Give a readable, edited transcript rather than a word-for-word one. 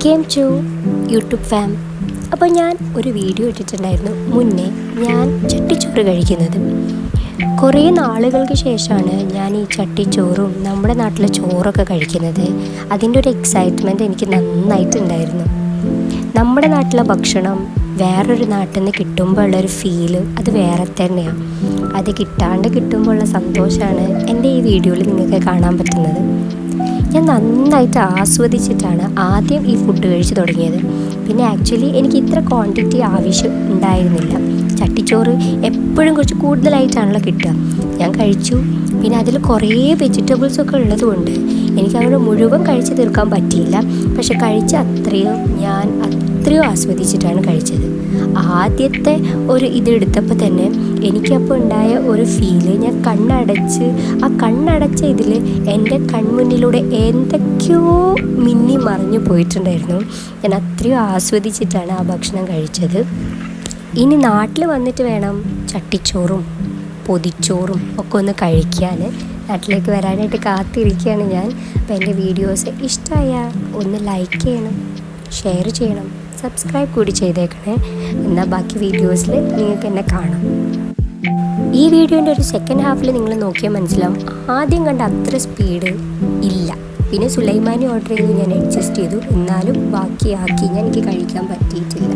Came to YouTube farm. അപ്പോൾ ഞാൻ ഒരു വീഡിയോ ഇട്ടിട്ടുണ്ടായിരുന്നു മുന്നേ ഞാൻ ചട്ടിച്ചോറ് കഴിക്കുന്നത്. കുറേ നാളുകൾക്ക് ശേഷമാണ് ഞാൻ ഈ ചട്ടിച്ചോറും നമ്മുടെ നാട്ടിലെ ചോറൊക്കെ കഴിക്കുന്നത്. അതിൻ്റെ ഒരു എക്സൈറ്റ്മെൻറ്റ് എനിക്ക് നന്നായിട്ടുണ്ടായിരുന്നു. നമ്മുടെ നാട്ടിലെ ഭക്ഷണം വേറൊരു നാട്ടിൽ നിന്ന് കിട്ടുമ്പോൾ ഉള്ളൊരു ഫീല് അത് വേറെ തന്നെയാണ്. അത് കിട്ടുമ്പോൾ ഉള്ള സന്തോഷമാണ് എൻ്റെ ഈ വീഡിയോയിൽ നിങ്ങൾക്ക് കാണാൻ പറ്റുന്നത്. ഞാൻ നന്നായിട്ട് ആസ്വദിച്ചിട്ടാണ് ആദ്യം ഈ ഫുഡ് കഴിച്ച് തുടങ്ങിയത്. പിന്നെ ആക്ച്വലി എനിക്ക് ഇത്ര ക്വാണ്ടിറ്റി ആവശ്യം ഉണ്ടായിരുന്നില്ല. ചട്ടിച്ചോറ് എപ്പോഴും കുറച്ച് കൂടുതലായിട്ടാണല്ലോ കിട്ടുക. ഞാൻ കഴിച്ചു. പിന്നെ അതിൽ കുറേ വെജിറ്റബിൾസൊക്കെ ഉള്ളതുകൊണ്ട് എനിക്കവിടെ മുഴുവൻ കഴിച്ച് തീർക്കാൻ പറ്റിയില്ല. പക്ഷെ കഴിച്ച അത്രയും ആസ്വദിച്ചിട്ടാണ് കഴിച്ചത്. ആദ്യത്തെ ഒരു ഇതെടുത്തപ്പോൾ തന്നെ എനിക്കപ്പോൾ ഉണ്ടായ ഒരു ഫീല്, ഞാൻ കണ്ണടച്ച ഇതിൽ എൻ്റെ കൺമുന്നിലൂടെ എന്തൊക്കെയോ മിന്നി മറിഞ്ഞു പോയിട്ടുണ്ടായിരുന്നു. ഞാൻ അത്രയും ആസ്വദിച്ചിട്ടാണ് ആ ഭക്ഷണം കഴിച്ചത്. ഇനി നാട്ടിൽ വന്നിട്ട് വേണം ചട്ടിച്ചോറും പൊതിച്ചോറും ഒക്കെ ഒന്ന് കഴിക്കാൻ. നാട്ടിലേക്ക് വരാനായിട്ട് കാത്തിരിക്കുകയാണ് ഞാൻ. അപ്പോൾ എൻ്റെ വീഡിയോസ് ഇഷ്ടമായാൽ ഒന്ന് ലൈക്ക് ചെയ്യണം, ഷെയർ ചെയ്യണം, സബ്സ്ക്രൈബ് കൂടി ചെയ്തേക്കണേ. എന്നാൽ ബാക്കി വീഡിയോസിൽ നിങ്ങൾക്ക് എന്നെ കാണാം. ഈ വീഡിയോൻ്റെ ഒരു സെക്കൻഡ് ഹാഫിൽ നിങ്ങൾ നോക്കിയാൽ മനസ്സിലാവും ആദ്യം കണ്ട അത്ര സ്പീഡ് ഇല്ല. പിന്നെ സുലൈമാനി ഓർഡർ ചെയ്തു, ഞാൻ അഡ്ജസ്റ്റ് ചെയ്തു. എന്നാലും ബാക്കിയാക്കി എനിക്ക് കഴിക്കാൻ പറ്റിയിട്ടില്ല.